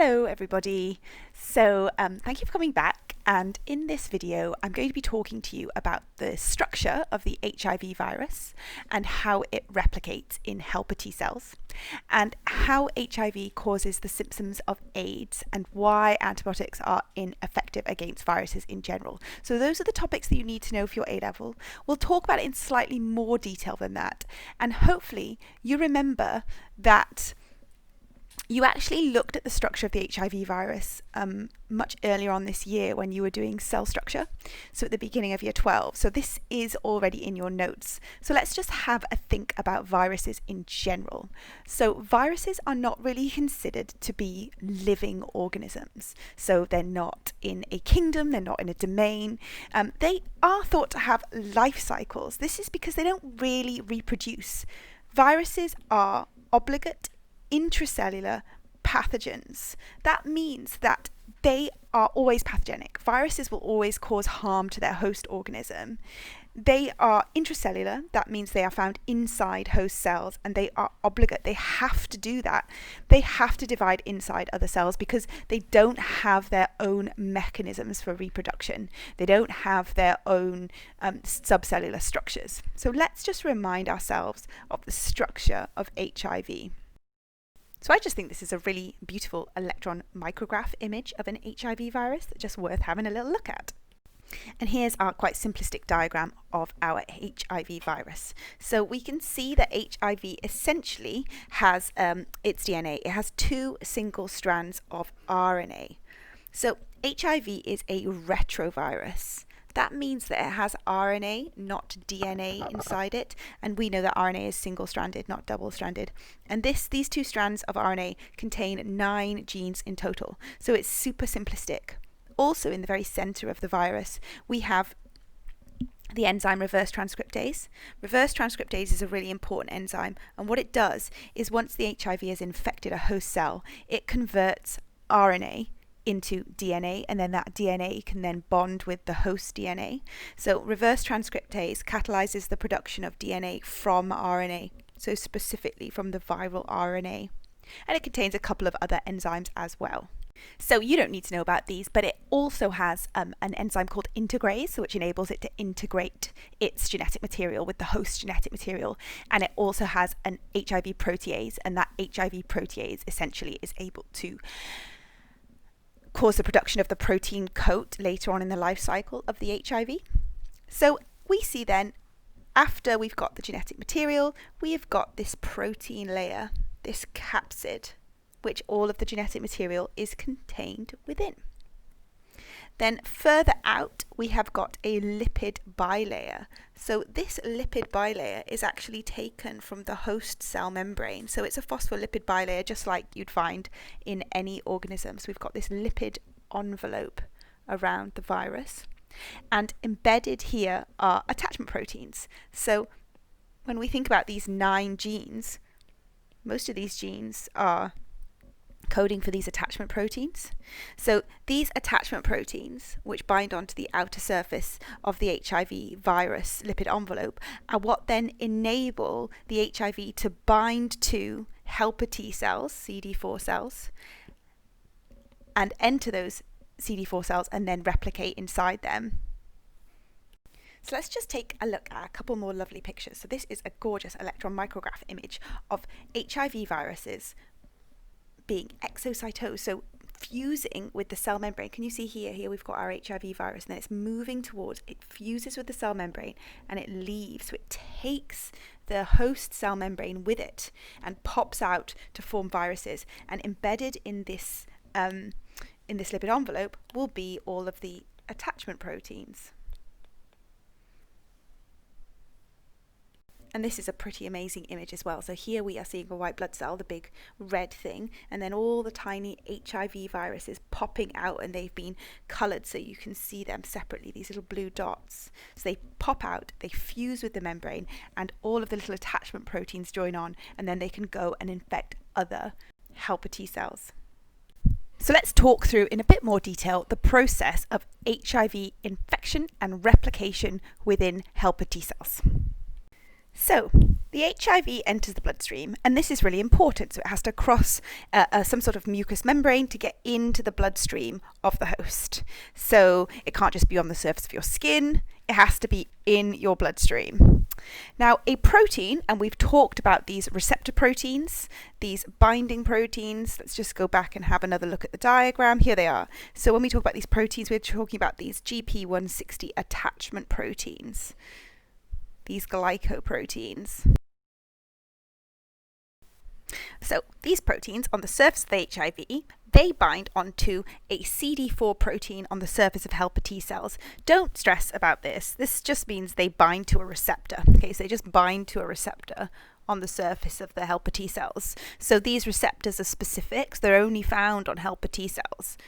Hello everybody. Thank you for coming back, and in this video I'm going to be talking to you about the structure of the HIV virus and how it replicates in helper T cells, and how HIV causes the symptoms of AIDS and why antibiotics are ineffective against viruses in general. So those are the topics that you need to know for your A-level. We'll talk about it in slightly more detail than that, and hopefully you remember that you actually looked at the structure of the HIV virus much earlier on this year when you were doing cell structure, so at the beginning of year 12. So this is already in your notes. So let's just have a think about viruses in general. So viruses are not really considered to be living organisms. So they're not in a kingdom, they're not in a domain. They are thought to have life cycles. This is because they don't really reproduce. Viruses are obligate intracellular pathogens. That means that they are always pathogenic. Viruses will always cause harm to their host organism. They are intracellular. That means they are found inside host cells, and they are obligate. They have to do that. They have to divide inside other cells because they don't have their own mechanisms for reproduction. They don't have their own subcellular structures. So let's just remind ourselves of the structure of HIV. So I just think this is a really beautiful electron micrograph image of an HIV virus that's just worth having a little look at. And here's our quite simplistic diagram of our HIV virus. So we can see that HIV essentially has its DNA. It has two single strands of RNA. So HIV is a retrovirus. That means that it has RNA, not DNA inside it, and we know that RNA is single-stranded, not double-stranded. And these two strands of RNA contain 9 genes in total, so it's super simplistic. Also, in the very center of the virus, we have the enzyme reverse transcriptase. Reverse transcriptase is a really important enzyme, and what it does is once the HIV has infected a host cell, it converts RNA into DNA, and then that DNA can then bond with the host DNA. So reverse transcriptase catalyzes the production of DNA from RNA, so specifically from the viral RNA. And it contains a couple of other enzymes as well. So you don't need to know about these, but it also has an enzyme called integrase, which enables it to integrate its genetic material with the host genetic material. And it also has an HIV protease, and that HIV protease essentially is able to cause the production of the protein coat later on in the life cycle of the HIV. So we see then, after we've got the genetic material, we have got this protein layer, this capsid, which all of the genetic material is contained within. Then further out, we have got a lipid bilayer. So this lipid bilayer is actually taken from the host cell membrane. So it's a phospholipid bilayer, just like you'd find in any organism. So we've got this lipid envelope around the virus. And embedded here are attachment proteins. So when we think about these 9 genes, most of these genes are coding for these attachment proteins. So these attachment proteins, which bind onto the outer surface of the HIV virus lipid envelope, are what then enable the HIV to bind to helper T cells, CD4 cells, and enter those CD4 cells and then replicate inside them. So let's just take a look at a couple more lovely pictures. So this is a gorgeous electron micrograph image of HIV viruses being exocytosed, so fusing with the cell membrane. Can you see here we've got our HIV virus, and then it's moving towards, it fuses with the cell membrane and it leaves. So it takes the host cell membrane with it and pops out to form viruses, and embedded in this lipid envelope will be all of the attachment proteins. And this is a pretty amazing image as well. So here we are seeing a white blood cell, the big red thing, and then all the tiny HIV viruses popping out, and they've been coloured so you can see them separately, these little blue dots. So they pop out, they fuse with the membrane, and all of the little attachment proteins join on, and then they can go and infect other helper T cells. So let's talk through in a bit more detail the process of HIV infection and replication within helper T cells. So, the HIV enters the bloodstream, and this is really important. So, it has to cross some sort of mucous membrane to get into the bloodstream of the host. So, it can't just be on the surface of your skin, it has to be in your bloodstream. Now, a protein, and we've talked about these receptor proteins, these binding proteins. Let's just go back and have another look at the diagram. Here they are. So, when we talk about these proteins, we're talking about these GP160 attachment proteins. These glycoproteins. So these proteins on the surface of the HIV, they bind onto a CD4 protein on the surface of helper T cells. Don't stress about this. This just means they bind to a receptor. Okay, so they just bind to a receptor on the surface of the helper T cells. So these receptors are specific. They're only found on helper T cells.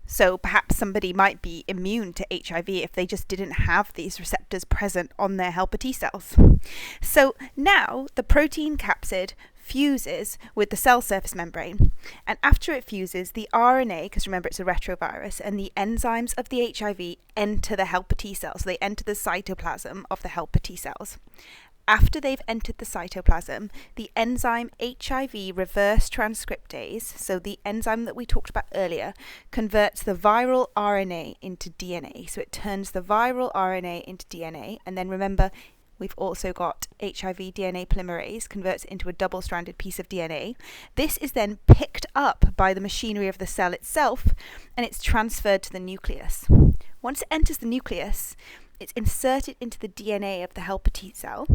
So perhaps somebody might be immune to HIV if they just didn't have these receptors present on their helper T cells. So now the protein capsid fuses with the cell surface membrane, and after it fuses, the RNA, because remember it's a retrovirus, and the enzymes of the HIV enter the helper T cells. So they enter the cytoplasm of the helper T cells. After they've entered the cytoplasm, the enzyme HIV reverse transcriptase, so the enzyme that we talked about earlier, converts the viral RNA into DNA. So it turns the viral RNA into DNA, and then remember, we've also got HIV DNA polymerase, converts it into a double-stranded piece of DNA. This is then picked up by the machinery of the cell itself, and it's transferred to the nucleus. Once it enters the nucleus, it's inserted into the DNA of the helper T cell,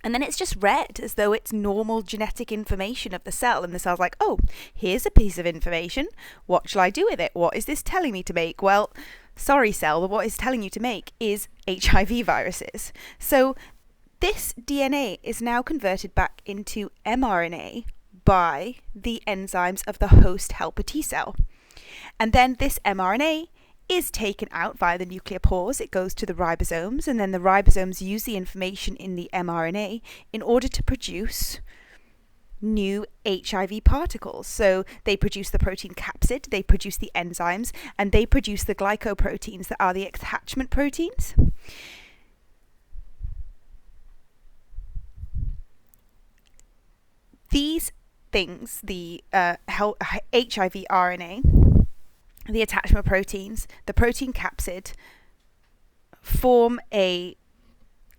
and then it's just read as though it's normal genetic information of the cell, and the cell's like, oh, here's a piece of information, what shall I do with it? What is this telling me to make? Well, sorry cell, but what it's telling you to make is HIV viruses. So this DNA is now converted back into mRNA by the enzymes of the host helper T cell. And then this mRNA is taken out via the nuclear pores. It goes to the ribosomes, and then the ribosomes use the information in the mRNA in order to produce new HIV particles. So they produce the protein capsid, they produce the enzymes, and they produce the glycoproteins that are the attachment proteins. These things, the HIV RNA, the attachment proteins, the protein capsid, form a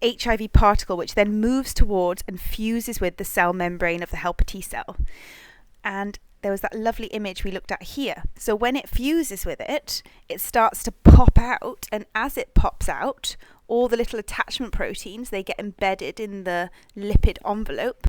HIV particle which then moves towards and fuses with the cell membrane of the helper T cell. And there was that lovely image we looked at here. So when it fuses with it, it starts to pop out, and as it pops out, all the little attachment proteins, they get embedded in the lipid envelope,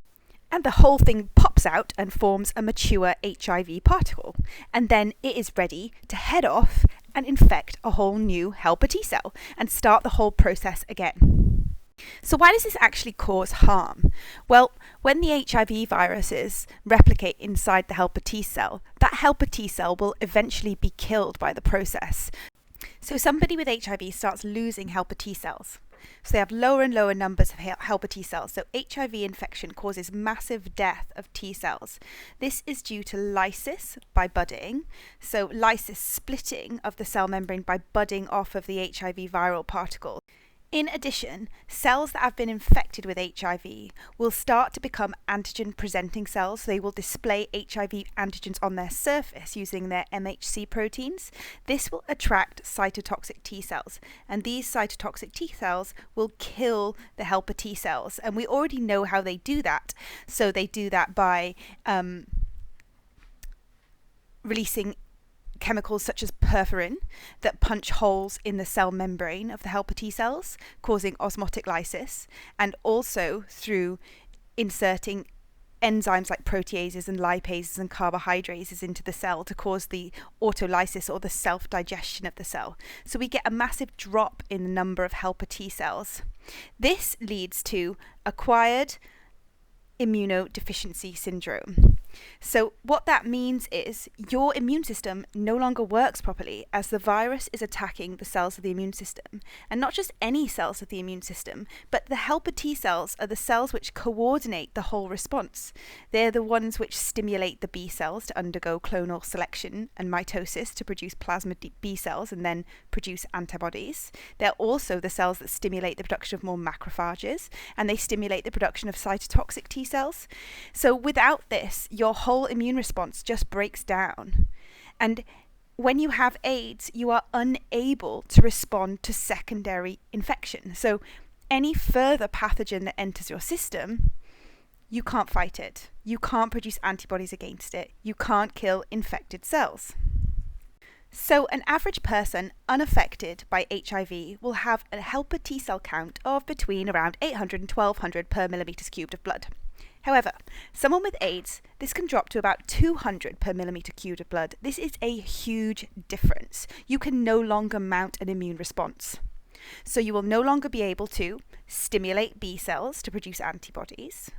and the whole thing pops out and forms a mature HIV particle. And then it is ready to head off and infect a whole new helper T cell and start the whole process again. So why does this actually cause harm? Well, when the HIV viruses replicate inside the helper T cell, that helper T cell will eventually be killed by the process. So somebody with HIV starts losing helper T cells. So they have lower and lower numbers of helper T cells. So HIV infection causes massive death of T cells. This is due to lysis by budding. So lysis, splitting of the cell membrane by budding off of the HIV viral particle. In addition, cells that have been infected with HIV will start to become antigen-presenting cells. They will display HIV antigens on their surface using their MHC proteins. This will attract cytotoxic T cells, and these cytotoxic T cells will kill the helper T cells. And we already know how they do that. So they do that by releasing chemicals such as perforin that punch holes in the cell membrane of the helper T cells, causing osmotic lysis, and also through inserting enzymes like proteases and lipases and carbohydrases into the cell to cause the autolysis or the self-digestion of the cell. So we get a massive drop in the number of helper T cells. This leads to acquired immunodeficiency syndrome. So what that means is your immune system no longer works properly as the virus is attacking the cells of the immune system. And not just any cells of the immune system, but the helper T cells are the cells which coordinate the whole response. They're the ones which stimulate the B cells to undergo clonal selection and mitosis to produce plasma B cells and then produce antibodies. They're also the cells that stimulate the production of more macrophages, and they stimulate the production of cytotoxic T cells. So without this, your whole immune response just breaks down. And when you have AIDS, you are unable to respond to secondary infection. So any further pathogen that enters your system, you can't fight it. You can't produce antibodies against it. You can't kill infected cells. So an average person unaffected by HIV will have a helper T cell count of between around 800 and 1200 per millimeters cubed of blood. However, someone with AIDS, this can drop to about 200 per millimeter cubed of blood. This is a huge difference. You can no longer mount an immune response. So you will no longer be able to stimulate B cells to produce antibodies.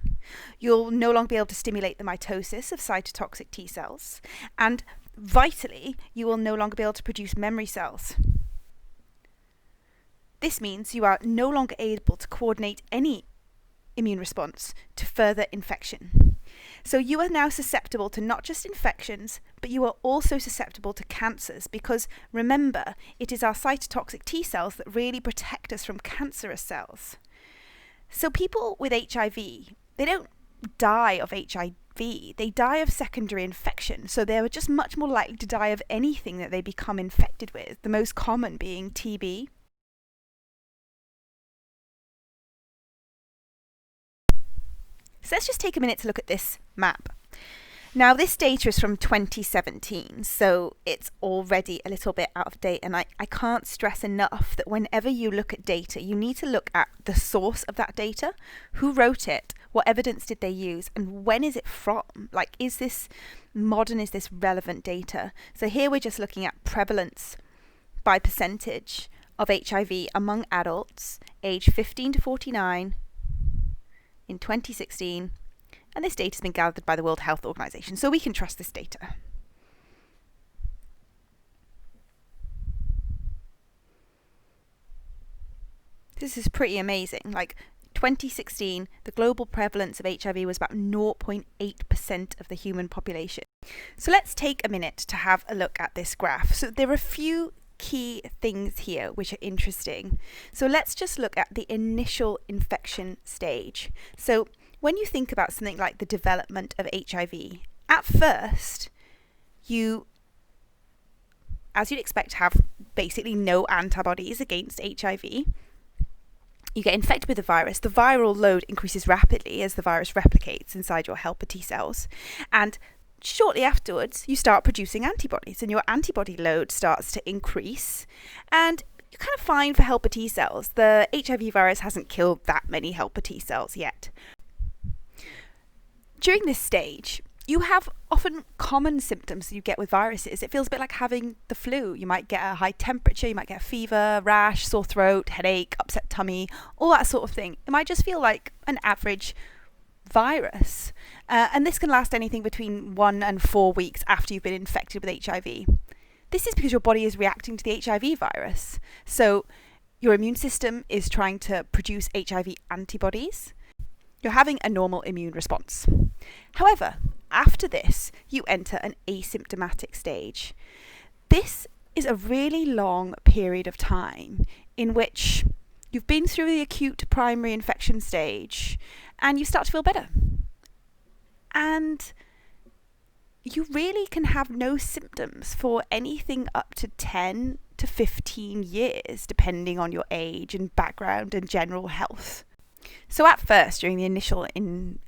You'll no longer be able to stimulate the mitosis of cytotoxic T cells. And vitally, you will no longer be able to produce memory cells. This means you are no longer able to coordinate any immune response to further infection. So you are now susceptible to not just infections, but you are also susceptible to cancers because remember, it is our cytotoxic T cells that really protect us from cancerous cells. So people with HIV, they don't die of HIV, they die of secondary infection. So they're just much more likely to die of anything that they become infected with, the most common being TB. So let's just take a minute to look at this map. Now this data is from 2017, so it's already a little bit out of date, and I can't stress enough that whenever you look at data, you need to look at the source of that data, who wrote it, what evidence did they use, and when is it from? Like, is this modern, is this relevant data? So here we're just looking at prevalence by percentage of HIV among adults aged 15 to 49 in 2016, and this data has been gathered by the World Health Organization, so we can trust this data. This is pretty amazing. Like 2016, the global prevalence of HIV was about 0.8% of the human population. So let's take a minute to have a look at this graph. So there are a few key things here which are interesting. So let's just look at the initial infection stage. So when you think about something like the development of HIV, at first you, as you'd expect, have basically no antibodies against HIV. You get infected with the virus. The viral load increases rapidly as the virus replicates inside your helper T cells, and shortly afterwards, you start producing antibodies and your antibody load starts to increase, and you're kind of fine for helper T cells. The HIV virus hasn't killed that many helper T cells yet. During this stage, you have often common symptoms you get with viruses. It feels a bit like having the flu. You might get a high temperature, you might get a fever, rash, sore throat, headache, upset tummy, all that sort of thing. It might just feel like an average virus, and this can last anything between 1 and 4 weeks after you've been infected with HIV. This is because your body is reacting to the HIV virus. So your immune system is trying to produce HIV antibodies. You're having a normal immune response. However, after this, you enter an asymptomatic stage. This is a really long period of time in which you've been through the acute primary infection stage and you start to feel better. And you really can have no symptoms for anything up to 10 to 15 years, depending on your age and background and general health. So at first, during the initial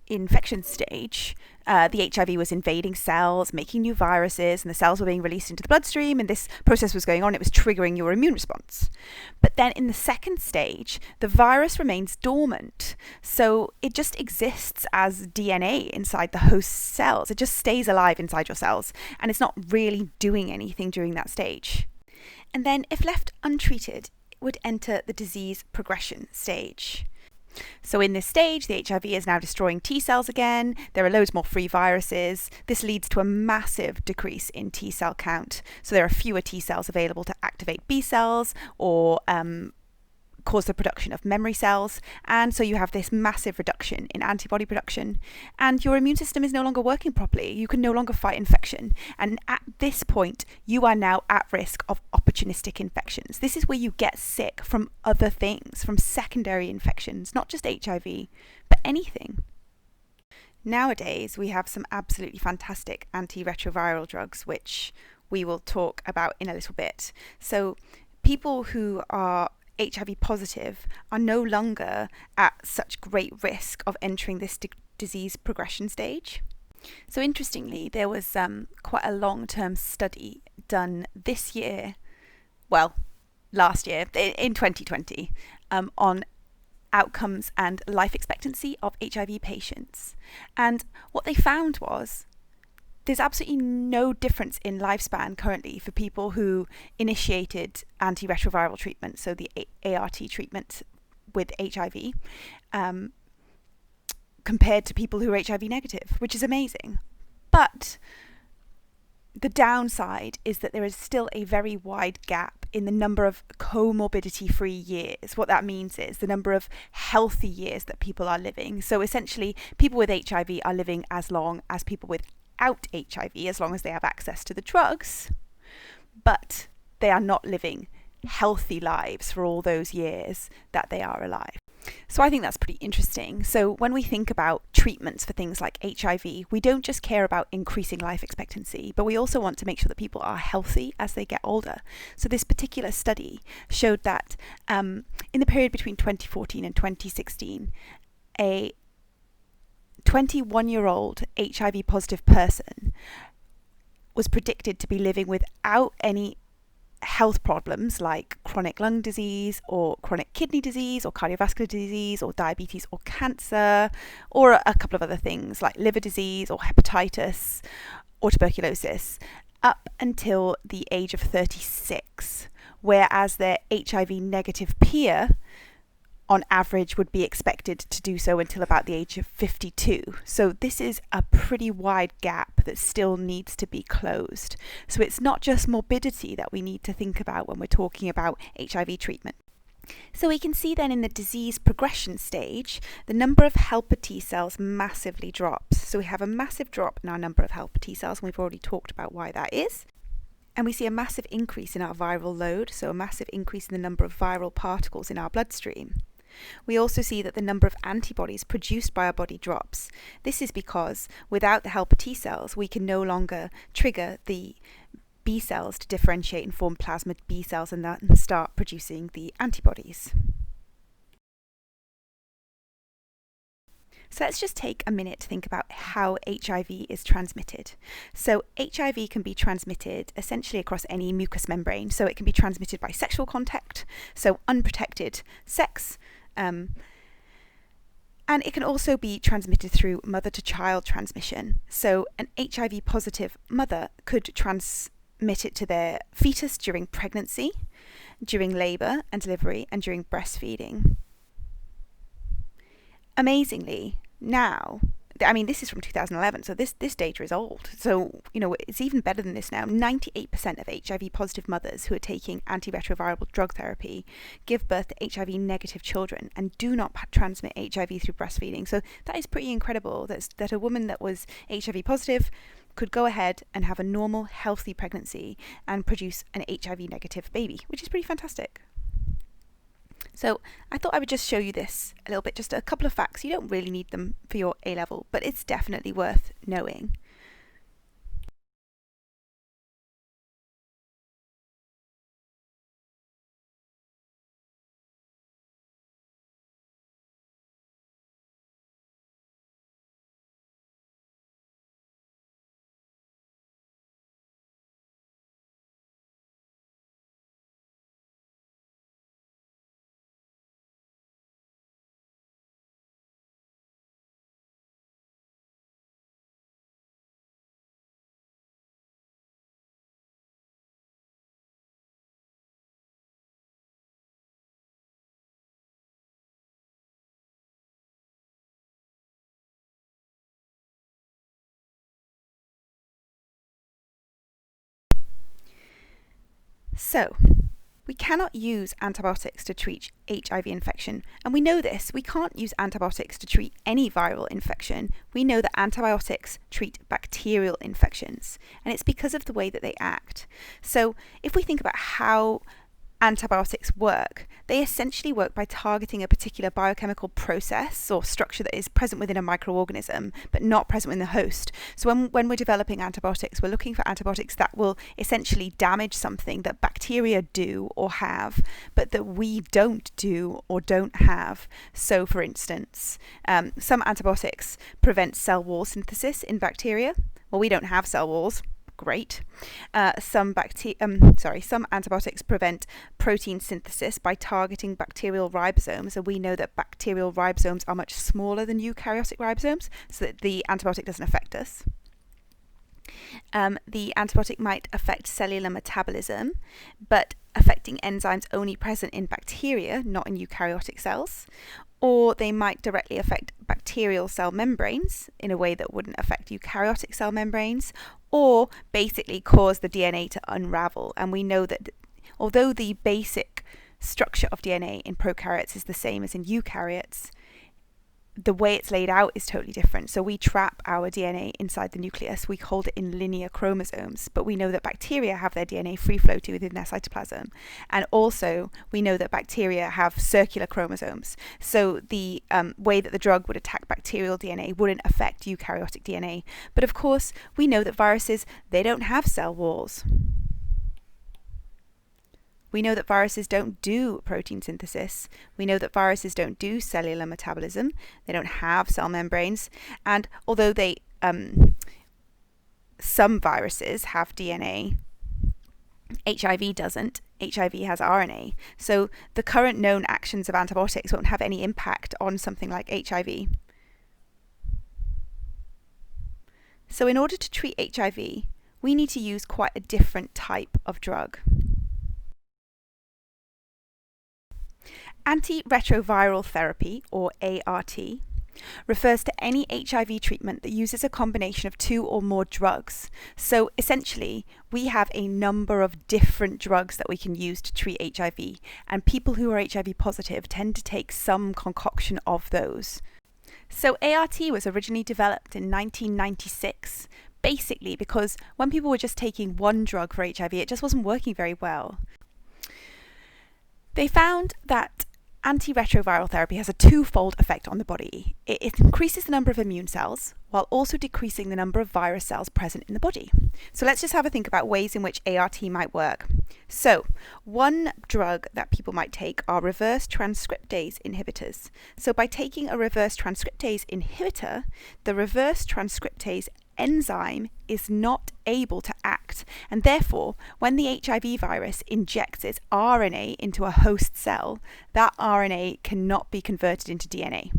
infection stage, the HIV was invading cells, making new viruses, and the cells were being released into the bloodstream, and this process was going on. It was triggering your immune response. But then in the second stage, the virus remains dormant. So it just exists as DNA inside the host cells. It just stays alive inside your cells, and it's not really doing anything during that stage. And then if left untreated, it would enter the disease progression stage. So in this stage, the HIV is now destroying T cells again. There are loads more free viruses. This leads to a massive decrease in T cell count. So there are fewer T cells available to activate B cells or cause the production of memory cells, and so you have this massive reduction in antibody production, and your immune system is no longer working properly. You can no longer fight infection, and at this point you are now at risk of opportunistic infections. This is where you get sick from other things, from secondary infections, not just HIV, but anything. Nowadays we have some absolutely fantastic antiretroviral drugs, which we will talk about in a little bit. So people who are HIV positive are no longer at such great risk of entering this disease progression stage. So interestingly, there was quite a long-term study done this year, well, last year, in 2020, on outcomes and life expectancy of HIV patients. And what they found was there's absolutely no difference in lifespan currently for people who initiated antiretroviral treatment, so the ART treatment with HIV, compared to people who are HIV negative, which is amazing. But the downside is that there is still a very wide gap in the number of comorbidity-free years. What that means is the number of healthy years that people are living. So essentially, people with HIV are living as long as people without HIV, as long as they have access to the drugs, but they are not living healthy lives for all those years that they are alive. So I think that's pretty interesting. So when we think about treatments for things like HIV, we don't just care about increasing life expectancy, but we also want to make sure that people are healthy as they get older. So this particular study showed that in the period between 2014 and 2016, a 21-year-old HIV positive person was predicted to be living without any health problems like chronic lung disease or chronic kidney disease or cardiovascular disease or diabetes or cancer, or a couple of other things like liver disease or hepatitis or tuberculosis, up until the age of 36, whereas their HIV negative peer on average would be expected to do so until about the age of 52. So this is a pretty wide gap that still needs to be closed. So it's not just morbidity that we need to think about when we're talking about HIV treatment. So we can see then in the disease progression stage, the number of helper T cells massively drops. So we have a massive drop in our number of helper T cells, and we've already talked about why that is. And we see a massive increase in our viral load, so a massive increase in the number of viral particles in our bloodstream. We also see that the number of antibodies produced by our body drops. This is because without the helper T cells, we can no longer trigger the B cells to differentiate and form plasmid B cells and then start producing the antibodies. So let's just take a minute to think about how HIV is transmitted. So HIV can be transmitted essentially across any mucous membrane. So it can be transmitted by sexual contact, so unprotected sex, and it can also be transmitted through mother-to-child transmission. So an HIV positive mother could transmit it to their fetus during pregnancy, during labour and delivery, and during breastfeeding. Amazingly, now, I mean, this is from 2011, so this data is old. So, it's even better than this now. 98% of HIV positive mothers who are taking antiretroviral drug therapy give birth to HIV negative children and do not transmit HIV through breastfeeding. So that is pretty incredible that a woman that was HIV positive could go ahead and have a normal, healthy pregnancy and produce an HIV negative baby, which is pretty fantastic. So I thought I would just show you this a little bit, just a couple of facts. You don't really need them for your A-level, but it's definitely worth knowing. So, we cannot use antibiotics to treat HIV infection, and we know this. We can't use antibiotics to treat any viral infection. We know that antibiotics treat bacterial infections, and it's because of the way that they act. So if we think about how antibiotics work, they essentially work by targeting a particular biochemical process or structure that is present within a microorganism but not present within the host. So when we're developing antibiotics, we're looking for antibiotics that will essentially damage something that bacteria do or have but that we don't do or don't have. So for instance, some antibiotics prevent cell wall synthesis in bacteria. Well, we don't have cell walls. Great. Some antibiotics prevent protein synthesis by targeting bacterial ribosomes, and we know that bacterial ribosomes are much smaller than eukaryotic ribosomes, so that the antibiotic doesn't affect us. The antibiotic might affect cellular metabolism, but affecting enzymes only present in bacteria, not in eukaryotic cells. Or they might directly affect bacterial cell membranes in a way that wouldn't affect eukaryotic cell membranes, or basically cause the DNA to unravel. And we know that although the basic structure of DNA in prokaryotes is the same as in eukaryotes, the way it's laid out is totally different. So we trap our DNA inside the nucleus. We hold it in linear chromosomes, but we know that bacteria have their DNA free floating within their cytoplasm. And also we know that bacteria have circular chromosomes. So the way that the drug would attack bacterial DNA wouldn't affect eukaryotic DNA. But of course, we know that viruses, they don't have cell walls. We know that viruses don't do protein synthesis. We know that viruses don't do cellular metabolism. They don't have cell membranes. And although some viruses have DNA, HIV doesn't. HIV has RNA. So the current known actions of antibiotics won't have any impact on something like HIV. So in order to treat HIV, we need to use quite a different type of drug. Antiretroviral therapy, or ART, refers to any HIV treatment that uses a combination of two or more drugs. So essentially, we have a number of different drugs that we can use to treat HIV, and people who are HIV positive tend to take some concoction of those. So ART was originally developed in 1996, basically because when people were just taking one drug for HIV, it just wasn't working very well. They found that antiretroviral therapy has a twofold effect on the body. It increases the number of immune cells while also decreasing the number of virus cells present in the body. So let's just have a think about ways in which ART might work. So one drug that people might take are reverse transcriptase inhibitors. So by taking a reverse transcriptase inhibitor, the reverse transcriptase enzyme is not able to act, and therefore when the HIV virus injects its RNA into a host cell, that RNA cannot be converted into DNA,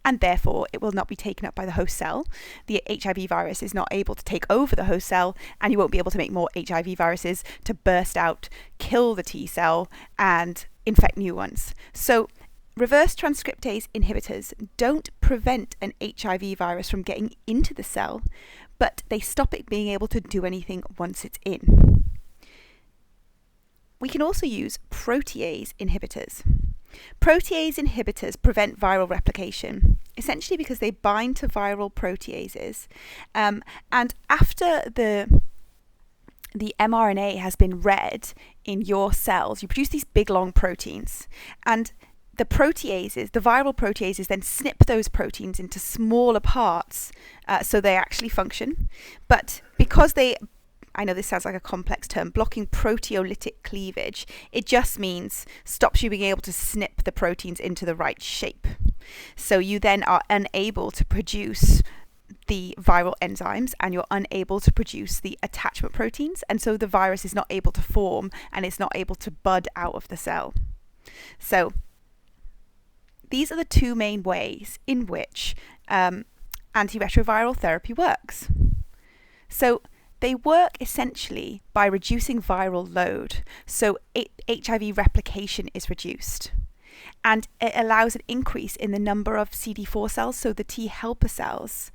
and therefore it will not be taken up by the host cell. The HIV virus is not able to take over the host cell, and you won't be able to make more HIV viruses to burst out, kill the T cell, and infect new ones. So reverse transcriptase inhibitors don't prevent an HIV virus from getting into the cell, but they stop it being able to do anything once it's in. We can also use protease inhibitors. Protease inhibitors prevent viral replication, essentially because they bind to viral proteases. And after the mRNA has been read in your cells, you produce these big long proteins, and the proteases, the viral proteases, then snip those proteins into smaller parts so they actually function. But because I know this sounds like a complex term, blocking proteolytic cleavage, it just means stops you being able to snip the proteins into the right shape. So you then are unable to produce the viral enzymes, and you're unable to produce the attachment proteins, and so the virus is not able to form and it's not able to bud out of the cell. So these are the two main ways in which antiretroviral therapy works. So they work essentially by reducing viral load. So HIV replication is reduced. And it allows an increase in the number of CD4 cells, so the T helper cells,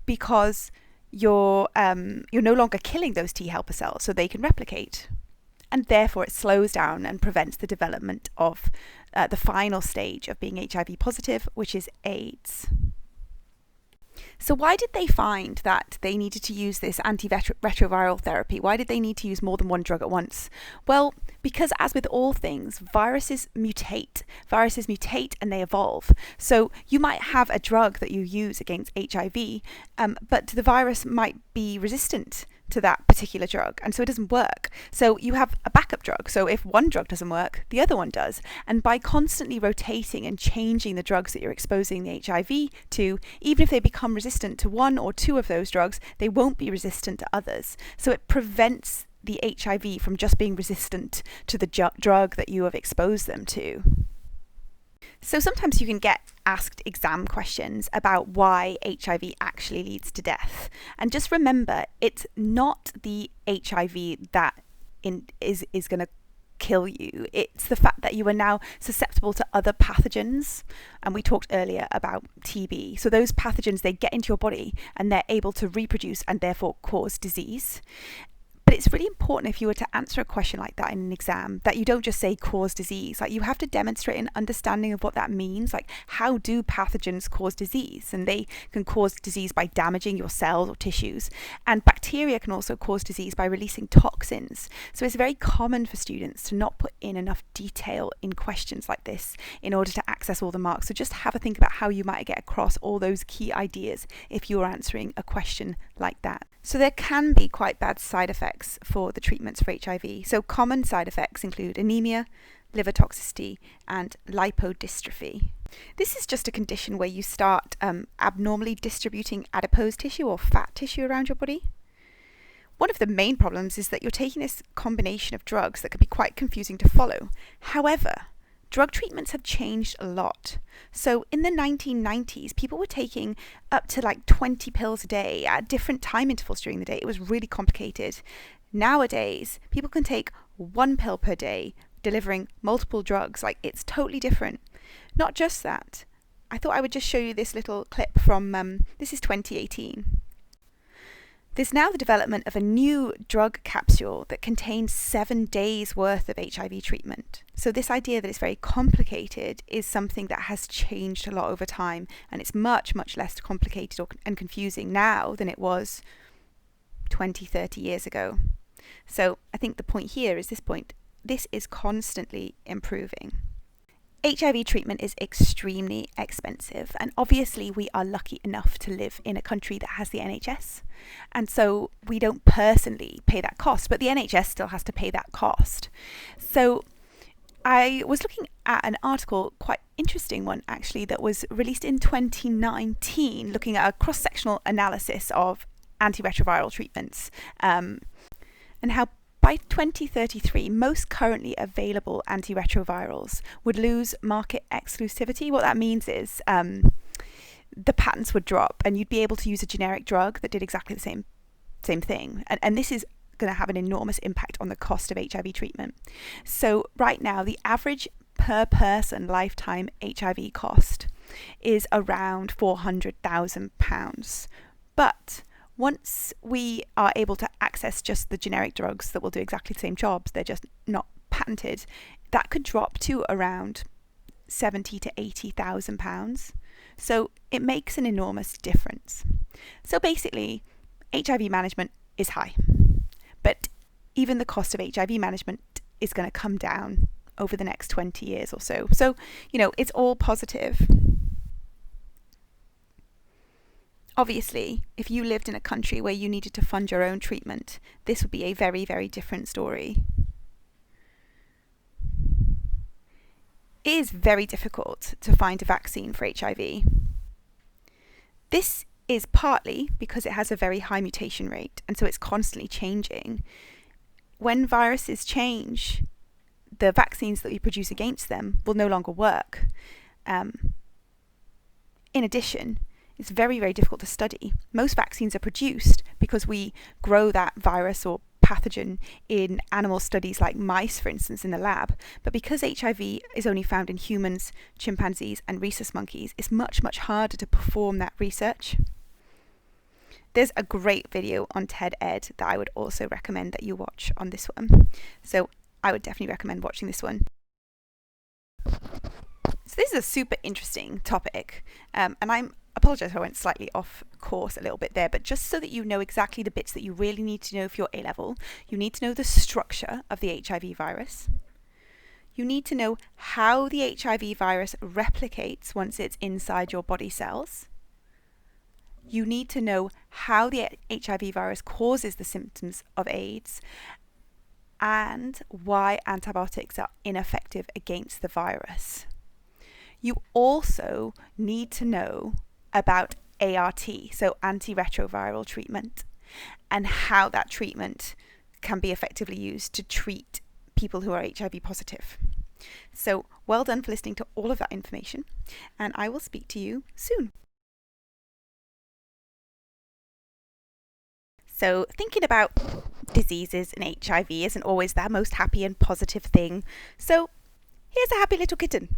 because you're no longer killing those T helper cells, so they can replicate. and therefore it slows down and prevents the development of the final stage of being HIV positive, which is AIDS. So why did they find that they needed to use this antiretroviral therapy? Why did they need to use more than one drug at once? Well, because as with all things, viruses mutate. Viruses mutate and they evolve. So you might have a drug that you use against HIV, but the virus might be resistant to that particular drug, and so it doesn't work. So you have a backup drug. So if one drug doesn't work, the other one does. And by constantly rotating and changing the drugs that you're exposing the HIV to, even if they become resistant to one or two of those drugs, they won't be resistant to others. So it prevents the HIV from just being resistant to the drug that you have exposed them to. So sometimes you can get asked exam questions about why HIV actually leads to death. And just remember, it's not the HIV that is going to kill you. It's the fact that you are now susceptible to other pathogens. And we talked earlier about TB. So those pathogens, they get into your body and they're able to reproduce and therefore cause disease. But it's really important, if you were to answer a question like that in an exam, that you don't just say cause disease. Like, you have to demonstrate an understanding of what that means. Like, how do pathogens cause disease? And they can cause disease by damaging your cells or tissues. And bacteria can also cause disease by releasing toxins. So it's very common for students to not put in enough detail in questions like this in order to access all the marks. So just have a think about how you might get across all those key ideas if you're answering a question like that. So there can be quite bad side effects for the treatments for HIV. So common side effects include anemia, liver toxicity, and lipodystrophy. This is just a condition where you start abnormally distributing adipose tissue or fat tissue around your body. One of the main problems is that you're taking this combination of drugs that can be quite confusing to follow. However, drug treatments have changed a lot. So in the 1990s, people were taking up to like 20 pills a day at different time intervals during the day. It was really complicated. Nowadays, people can take one pill per day, delivering multiple drugs. Like, it's totally different. Not just that. I thought I would just show you this little clip from, this is 2018. There's now the development of a new drug capsule that contains 7 days worth of HIV treatment. So this idea that it's very complicated is something that has changed a lot over time, and it's much, much less complicated and confusing now than it was 20, 30 years ago. So I think the point here is this is constantly improving. HIV treatment is extremely expensive, and obviously we are lucky enough to live in a country that has the NHS, and so we don't personally pay that cost, but the NHS still has to pay that cost. So I was looking at an article, quite interesting one actually, that was released in 2019, looking at a cross-sectional analysis of antiretroviral treatments, and how by 2033, most currently available antiretrovirals would lose market exclusivity. What that means is the patents would drop and you'd be able to use a generic drug that did exactly the same thing. And this is going to have an enormous impact on the cost of HIV treatment. So right now, the average per person lifetime HIV cost is around £400,000. But once we are able to access just the generic drugs that will do exactly the same jobs, they're just not patented, that could drop to around £70,000 to £80,000. So it makes an enormous difference. So basically, HIV management is high, but even the cost of HIV management is going to come down over the next 20 years or so. So, it's all positive. Obviously, if you lived in a country where you needed to fund your own treatment, this would be a very, very different story. It is very difficult to find a vaccine for HIV. This is partly because it has a very high mutation rate, and so it's constantly changing. When viruses change, the vaccines that we produce against them will no longer work. In addition, it's very, very difficult to study. Most vaccines are produced because we grow that virus or pathogen in animal studies like mice, for instance, in the lab. But because HIV is only found in humans, chimpanzees, and rhesus monkeys, it's much, much harder to perform that research. There's a great video on TED Ed that I would also recommend that you watch on this one. So I would definitely recommend watching this one. So this is a super interesting topic, and I apologise if I went slightly off course a little bit there, but just so that you know exactly the bits that you really need to know for your A-level, you need to know the structure of the HIV virus. You need to know how the HIV virus replicates once it's inside your body cells. You need to know how the HIV virus causes the symptoms of AIDS and why antibiotics are ineffective against the virus. You also need to know about ART, so antiretroviral treatment, and how that treatment can be effectively used to treat people who are HIV positive. So well done for listening to all of that information, and I will speak to you soon. So thinking about diseases and HIV isn't always the most happy and positive thing. So here's a happy little kitten.